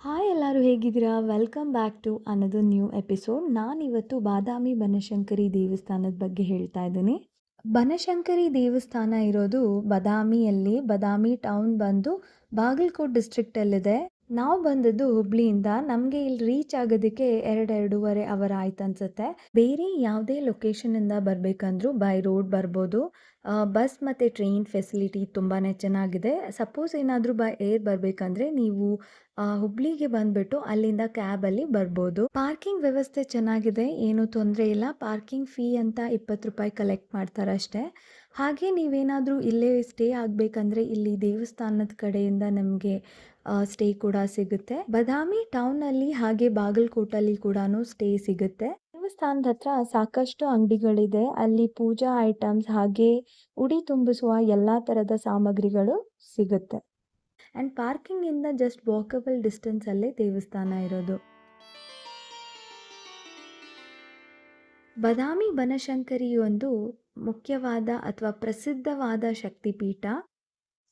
Hi ಎಲ್ಲರೂ ಹೇಗಿದ್ದೀರಾ? Welcome back to another new episode. ನಾನಿವತ್ತು ಬಾದಾಮಿ ಬನಶಂಕರಿ ದೇವಸ್ಥಾನದ ಬಗ್ಗೆ ಹೇಳ್ತಾ ಇದ್ದೀನಿ. ಬನಶಂಕರಿ ದೇವಸ್ಥಾನ ಇರೋದು ಬಾದಾಮಿಯಲ್ಲಿ. ಬಾದಾಮಿ ಟೌನ್ ಬಂದು ಬಾಗಲಕೋಟ್ ಡಿಸ್ಟ್ರಿಕ್ಟಲ್ಲಿದೆ. ನಾವು ಬಂದದ್ದು ಹುಬ್ಳಿಯಿಂದ. ನಮಗೆ ಇಲ್ಲಿ ರೀಚ್ ಆಗೋದಕ್ಕೆ 2-2.5 ಅವರ್ ಆಯ್ತು ಅನ್ಸುತ್ತೆ. ಬೇರೆ ಯಾವುದೇ ಲೊಕೇಶನಿಂದ ಬರಬೇಕಂದ್ರೂ ಬೈ ರೋಡ್ ಬರ್ಬೋದು. ಬಸ್ ಮತ್ತು ಟ್ರೈನ್ ಫೆಸಿಲಿಟಿ ತುಂಬಾ ಚೆನ್ನಾಗಿದೆ. ಸಪೋಸ್ ಏನಾದರೂ ಬೈ ಏರ್ ಬರಬೇಕಂದ್ರೆ ನೀವು ಹುಬ್ಳಿಗೆ ಬಂದ್ಬಿಟ್ಟು ಅಲ್ಲಿಂದ ಕ್ಯಾಬಲ್ಲಿ ಬರ್ಬೋದು. ಪಾರ್ಕಿಂಗ್ ವ್ಯವಸ್ಥೆ ಚೆನ್ನಾಗಿದೆ, ಏನೂ ತೊಂದರೆ ಇಲ್ಲ. ಪಾರ್ಕಿಂಗ್ ಫೀ ಅಂತ 20 ರೂಪಾಯಿ ಕಲೆಕ್ಟ್ ಮಾಡ್ತಾರೆ ಅಷ್ಟೇ. ಹಾಗೆ ನೀವೇನಾದರೂ ಇಲ್ಲೇ ಸ್ಟೇ ಆಗಬೇಕಂದ್ರೆ ಇಲ್ಲಿ ದೇವಸ್ಥಾನದ ಕಡೆಯಿಂದ ನಮಗೆ ಸ್ಟೇ ಕೂಡ ಸಿಗುತ್ತೆ. ಬಾದಾಮಿ ಟೌನಲ್ಲಿ ಹಾಗೆ ಬಾಗಲಕೋಟಲ್ಲಿ ಕೂಡ ಸ್ಟೇ ಸಿಗುತ್ತೆ. ದೇವಸ್ಥಾನದ ಹತ್ರ ಸಾಕಷ್ಟು ಅಂಗಡಿಗಳಿದೆ. ಅಲ್ಲಿ ಪೂಜಾ ಐಟಮ್ಸ್ ಹಾಗೆ ಉಡಿ ತುಂಬಿಸುವ ಎಲ್ಲ ಥರದ ಸಾಮಗ್ರಿಗಳು ಸಿಗುತ್ತೆ. ಆ್ಯಂಡ್ ಪಾರ್ಕಿಂಗಿಂದ ಜಸ್ಟ್ ವಾಕಬಲ್ ಡಿಸ್ಟೆನ್ಸಲ್ಲೇ ದೇವಸ್ಥಾನ ಇರೋದು. ಬಾದಾಮಿ ಬನಶಂಕರಿ ಒಂದು ಮುಖ್ಯವಾದ ಅಥವಾ ಪ್ರಸಿದ್ಧವಾದ ಶಕ್ತಿಪೀಠ.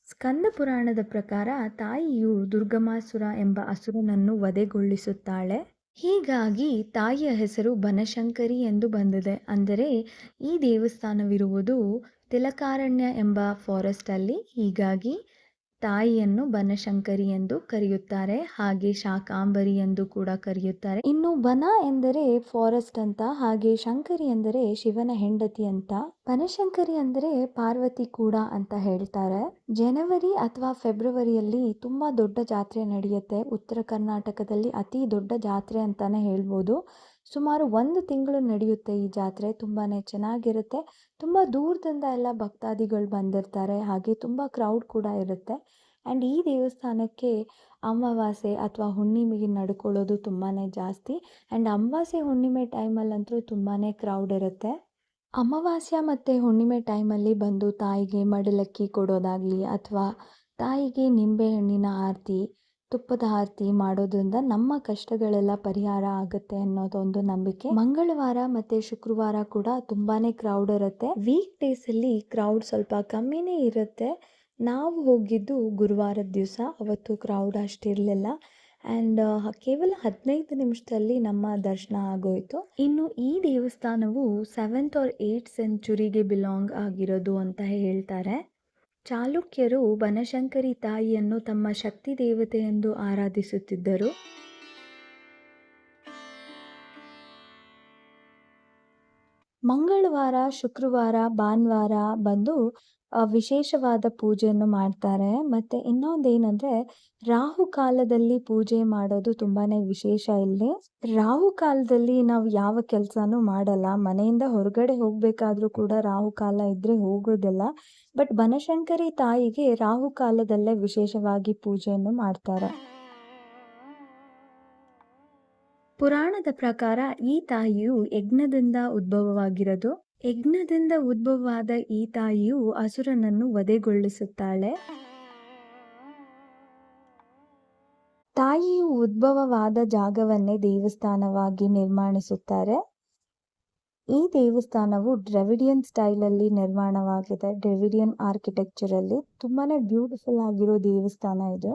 ಸ್ಕಂದ ಪುರಾಣದ ಪ್ರಕಾರ ತಾಯಿಯು ದುರ್ಗಮಾಸುರ ಎಂಬ ಅಸುರನನ್ನು ವಧೆಗೊಳಿಸುತ್ತಾಳೆ. ಹೀಗಾಗಿ ತಾಯಿಯ ಹೆಸರು ಬನಶಂಕರಿ ಎಂದು ಬಂದಿದೆ. ಅಂದರೆ ಈ ದೇವಸ್ಥಾನವಿರುವುದು ತಿಲಕಾರಣ್ಯ ಎಂಬ ಫಾರೆಸ್ಟಲ್ಲಿ. ಹೀಗಾಗಿ ತಾಯಿಯನ್ನು ಬನಶಂಕರಿ ಎಂದು ಕರೆಯುತ್ತಾರೆ. ಹಾಗೆ ಶಾಕಾಂಬರಿ ಎಂದು ಕೂಡ ಕರೆಯುತ್ತಾರೆ. ಇನ್ನು ಬನ ಎಂದರೆ ಫಾರೆಸ್ಟ್ ಅಂತ, ಹಾಗೆ ಶಂಕರಿ ಎಂದರೆ ಶಿವನ ಹೆಂಡತಿ ಅಂತ. ಬನಶಂಕರಿ ಅಂದರೆ ಪಾರ್ವತಿ ಕೂಡ ಅಂತ ಹೇಳ್ತಾರೆ. ಜನವರಿ ಅಥವಾ ಫೆಬ್ರವರಿಯಲ್ಲಿ ತುಂಬಾ ದೊಡ್ಡ ಜಾತ್ರೆ ನಡೆಯುತ್ತೆ. ಉತ್ತರ ಕರ್ನಾಟಕದಲ್ಲಿ ಅತಿ ದೊಡ್ಡ ಜಾತ್ರೆ ಅಂತಾನೆ ಹೇಳ್ಬೋದು. ಸುಮಾರು 1 ತಿಂಗಳು ನಡೆಯುತ್ತೆ ಈ ಜಾತ್ರೆ. ತುಂಬಾ ಚೆನ್ನಾಗಿರುತ್ತೆ. ತುಂಬ ದೂರದಿಂದ ಎಲ್ಲ ಭಕ್ತಾದಿಗಳು ಬಂದಿರ್ತಾರೆ. ಹಾಗೆ ತುಂಬ ಕ್ರೌಡ್ ಕೂಡ ಇರುತ್ತೆ. ಆ್ಯಂಡ್ ಈ ದೇವಸ್ಥಾನಕ್ಕೆ ಅಮಾವಾಸ್ಯೆ ಅಥವಾ ಹುಣ್ಣಿಮೆಗೆ ನಡ್ಕೊಳ್ಳೋದು ತುಂಬಾ ಜಾಸ್ತಿ. ಆ್ಯಂಡ್ ಅಮಾವಾಸ್ಯೆ ಹುಣ್ಣಿಮೆ ಟೈಮಲ್ಲಂತೂ ತುಂಬಾ ಕ್ರೌಡ್ ಇರುತ್ತೆ. ಅಮಾವಾಸ್ಯೆ ಮತ್ತು ಹುಣ್ಣಿಮೆ ಟೈಮಲ್ಲಿ ಬಂದು ತಾಯಿಗೆ ಮಡಿಲಕ್ಕಿ ಕೊಡೋದಾಗಲಿ ಅಥವಾ ತಾಯಿಗೆ ನಿಂಬೆಹಣ್ಣಿನ ಆರತಿ, ತುಪ್ಪದ ಆರತಿ ಮಾಡೋದ್ರಿಂದ ನಮ್ಮ ಕಷ್ಟಗಳೆಲ್ಲ ಪರಿಹಾರ ಆಗುತ್ತೆ ಅನ್ನೋದೊಂದು ನಂಬಿಕೆ. ಮಂಗಳವಾರ ಮತ್ತು ಶುಕ್ರವಾರ ಕೂಡ ತುಂಬಾ ಕ್ರೌಡ್ ಇರುತ್ತೆ. ವೀಕ್ ಡೇಸಲ್ಲಿ ಕ್ರೌಡ್ ಸ್ವಲ್ಪ ಕಮ್ಮಿನೇ ಇರುತ್ತೆ. ನಾವು ಹೋಗಿದ್ದು ಗುರುವಾರದ ದಿವಸ. ಅವತ್ತು ಕ್ರೌಡ್ ಅಷ್ಟಿರಲಿಲ್ಲ. ಆ್ಯಂಡ್ ಕೇವಲ 15 ನಿಮಿಷದಲ್ಲಿ ನಮ್ಮ ದರ್ಶನ ಆಗೋಯಿತು. ಇನ್ನು ಈ ದೇವಸ್ಥಾನವು 7th or 8th ಸೆಂಚುರಿಗೆ ಬಿಲಾಂಗ್ ಆಗಿರೋದು ಅಂತ ಹೇಳ್ತಾರೆ. ಚಾಲುಕ್ಯರು ಬನಶಂಕರಿ ತಾಯಿಯನ್ನು ತಮ್ಮ ಶಕ್ತಿ ದೇವತೆ ಎಂದು ಆರಾಧಿಸುತ್ತಿದ್ದರು. ಮಂಗಳವಾರ, ಶುಕ್ರವಾರ, ಭಾನುವಾರ ಬಂದು ವಿಶೇಷವಾದ ಪೂಜೆಯನ್ನು ಮಾಡ್ತಾರೆ. ಮತ್ತು ಇನ್ನೊಂದೇನೆಂದರೆ ರಾಹುಕಾಲದಲ್ಲಿ ಪೂಜೆ ಮಾಡೋದು ತುಂಬಾ ವಿಶೇಷ ಇಲ್ಲಿ. ರಾಹುಕಾಲದಲ್ಲಿ ನಾವು ಯಾವ ಕೆಲಸನೂ ಮಾಡಲ್ಲ. ಮನೆಯಿಂದ ಹೊರಗಡೆ ಹೋಗಬೇಕಾದ್ರೂ ಕೂಡ ರಾಹುಕಾಲ ಇದ್ದರೆ ಹೋಗೋದಿಲ್ಲ. ಬಟ್ ಬನಶಂಕರಿ ತಾಯಿಗೆ ರಾಹುಕಾಲದಲ್ಲೇ ವಿಶೇಷವಾಗಿ ಪೂಜೆಯನ್ನು ಮಾಡ್ತಾರೆ. ಪುರಾಣದ ಪ್ರಕಾರ ಈ ತಾಯಿಯು ಯಜ್ಞದಿಂದ ಉದ್ಭವವಾಗಿರೋದು. ಯಜ್ಞದಿಂದ ಉದ್ಭವವಾದ ಈ ತಾಯಿಯು ಅಸುರನನ್ನು ವಧೆಗೊಳಿಸುತ್ತಾಳೆ. ತಾಯಿಯು ಉದ್ಭವವಾದ ಜಾಗವನ್ನೇ ದೇವಸ್ಥಾನವಾಗಿ ನಿರ್ಮಾಣಿಸುತ್ತಾರೆ. ಈ ದೇವಸ್ಥಾನವು ಡ್ರಾವಿಡಿಯನ್ ಸ್ಟೈಲಲ್ಲಿ ನಿರ್ಮಾಣವಾಗಿದೆ. ಡ್ರಾವಿಡಿಯನ್ ಆರ್ಕಿಟೆಕ್ಚರಲ್ಲಿ ತುಂಬಾನೇ ಬ್ಯೂಟಿಫುಲ್ ಆಗಿರೋ ದೇವಸ್ಥಾನ ಇದು.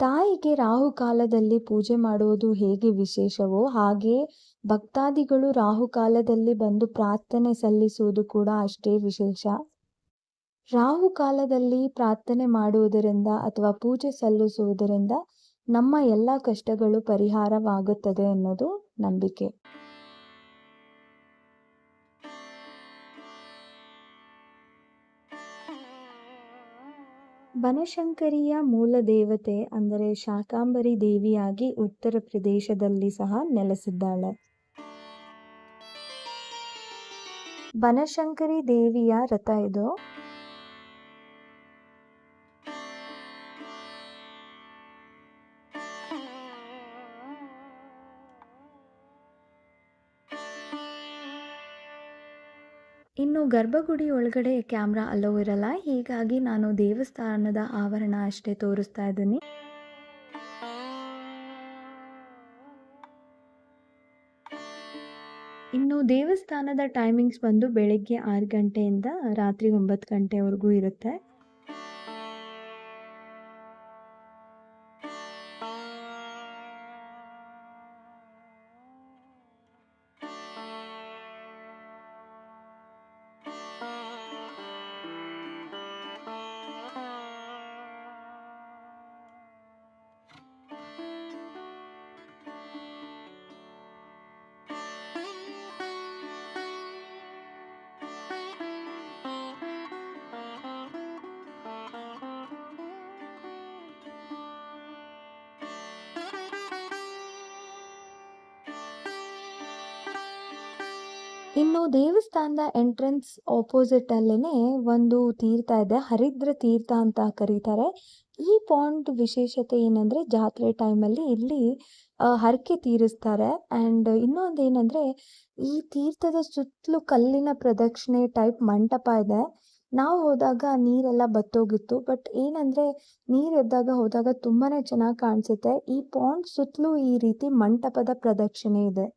ತಾಯಿಗೆ ರಾಹುಕಾಲದಲ್ಲಿ ಪೂಜೆ ಮಾಡುವುದು ಹೇಗೆ ವಿಶೇಷವೋ ಹಾಗೆ ಭಕ್ತಾದಿಗಳು ರಾಹುಕಾಲದಲ್ಲಿ ಬಂದು ಪ್ರಾರ್ಥನೆ ಸಲ್ಲಿಸುವುದು ಕೂಡ ಅಷ್ಟೇ ವಿಶೇಷ. ರಾಹುಕಾಲದಲ್ಲಿ ಪ್ರಾರ್ಥನೆ ಮಾಡುವುದರಿಂದ ಅಥವಾ ಪೂಜೆ ಸಲ್ಲಿಸುವುದರಿಂದ ನಮ್ಮ ಎಲ್ಲ ಕಷ್ಟಗಳು ಪರಿಹಾರವಾಗುತ್ತದೆ ಅನ್ನೋದು ನಂಬಿಕೆ. ಬನಶಂಕರಿಯ ಮೂಲ ದೇವತೆ ಅಂದರೆ ಶಾಕಾಂಬರಿ ದೇವಿಯಾಗಿ ಉತ್ತರ ಪ್ರದೇಶದಲ್ಲಿ ಸಹ ನೆಲೆಸಿದ್ದಾಳೆ. ಬನಶಂಕರಿ ದೇವಿಯ ರಥ ಇದು. ಇನ್ನು ಗರ್ಭಗುಡಿ ಒಳಗಡೆ ಕ್ಯಾಮ್ರಾ ಅಲೋ ಇರಲ್ಲ. ಹೀಗಾಗಿ ನಾನು ದೇವಸ್ಥಾನದ ಆವರಣ ಅಷ್ಟೇ ತೋರಿಸ್ತಾ ಇದ್ದೀನಿ. ಇನ್ನು ದೇವಸ್ಥಾನದ ಟೈಮಿಂಗ್ಸ್ ಬಂದು ಬೆಳಗ್ಗೆ 6 ಗಂಟೆಯಿಂದ ರಾತ್ರಿ 9 ಗಂಟೆವರೆಗೂ ಇರುತ್ತೆ. ಇನ್ನು ದೇವಸ್ಥಾನದ ಎಂಟ್ರೆನ್ಸ್ ಆಪೋಸಿಟ್ ಅಲ್ಲೇನೆ ಒಂದು ತೀರ್ಥ ಇದೆ. ಹರಿದ್ರ ತೀರ್ಥ ಅಂತ ಕರೀತಾರೆ. ಈ ಪಾಂಡ್ ವಿಶೇಷತೆ ಏನಂದ್ರೆ ಜಾತ್ರೆ ಟೈಮಲ್ಲಿ ಇಲ್ಲಿ ಹರಕೆ ತೀರಿಸ್ತಾರೆ. ಆ್ಯಂಡ್ ಇನ್ನೊಂದೇನಂದ್ರೆ ಈ ತೀರ್ಥದ ಸುತ್ತಲೂ ಕಲ್ಲಿನ ಪ್ರದಕ್ಷಿಣೆ ಟೈಪ್ ಮಂಟಪ ಇದೆ. ನಾವು ಹೋದಾಗ ನೀರೆಲ್ಲ ಬತ್ತೋಗಿತ್ತು. ಬಟ್ ಏನಂದ್ರೆ ನೀರು ಎದ್ದಾಗ ಹೋದಾಗ ತುಂಬಾನೇ ಚೆನ್ನಾಗಿ ಕಾಣಿಸುತ್ತೆ. ಈ ಪಾಂಡ್ ಸುತ್ತಲೂ ಈ ರೀತಿ ಮಂಟಪದ ಪ್ರದಕ್ಷಿಣೆ ಇದೆ.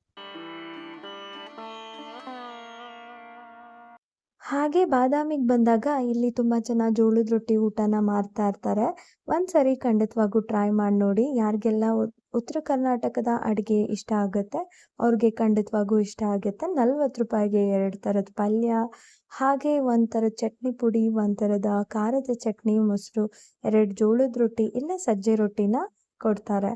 ಹಾಗೆ ಬಾದಾಮಿಗೆ ಬಂದಾಗ ಇಲ್ಲಿ ತುಂಬ ಜನ ಜೋಳದ ರೊಟ್ಟಿ ಊಟನ ಮಾರ್ತಾ ಇರ್ತಾರೆ. ಒಂದ್ಸರಿ ಖಂಡಿತವಾಗೂ ಟ್ರೈ ಮಾಡಿ ನೋಡಿ. ಯಾರಿಗೆಲ್ಲ ಉತ್ತರ ಕರ್ನಾಟಕದ ಅಡುಗೆ ಇಷ್ಟ ಆಗುತ್ತೆ ಅವ್ರಿಗೆ ಖಂಡಿತವಾಗೂ ಇಷ್ಟ ಆಗುತ್ತೆ. 40 ರೂಪಾಯಿಗೆ 2 ಥರದ ಪಲ್ಯ, ಹಾಗೆ ಒಂಥರದ ಚಟ್ನಿ ಪುಡಿ, ಒಂಥರದ ಖಾರದ ಚಟ್ನಿ, ಮೊಸರು, 2 ಜೋಳದ ರೊಟ್ಟಿ ಇಲ್ಲ ಸಜ್ಜೆ ರೊಟ್ಟಿನ ಕೊಡ್ತಾರೆ.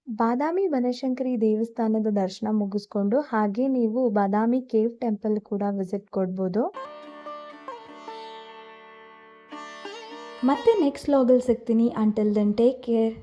ಬಾದಾಮಿ ಬನಶಂಕರಿ ದೇವಸ್ಥಾನದ ದರ್ಶನ ಮುಗಿಸ್ಕೊಂಡು ಹಾಗೆ ನೀವು ಬಾದಾಮಿ ಕೇವ್ ಟೆಂಪಲ್ ಕೂಡ ವಿಸಿಟ್ ಕೊಡ್ಬೋದು. ಮತ್ತೆ ನೆಕ್ಸ್ಟ್ ವ್ಲಾಗಲ್ಲಿ ಸಿಗ್ತೀನಿ. Until then take care.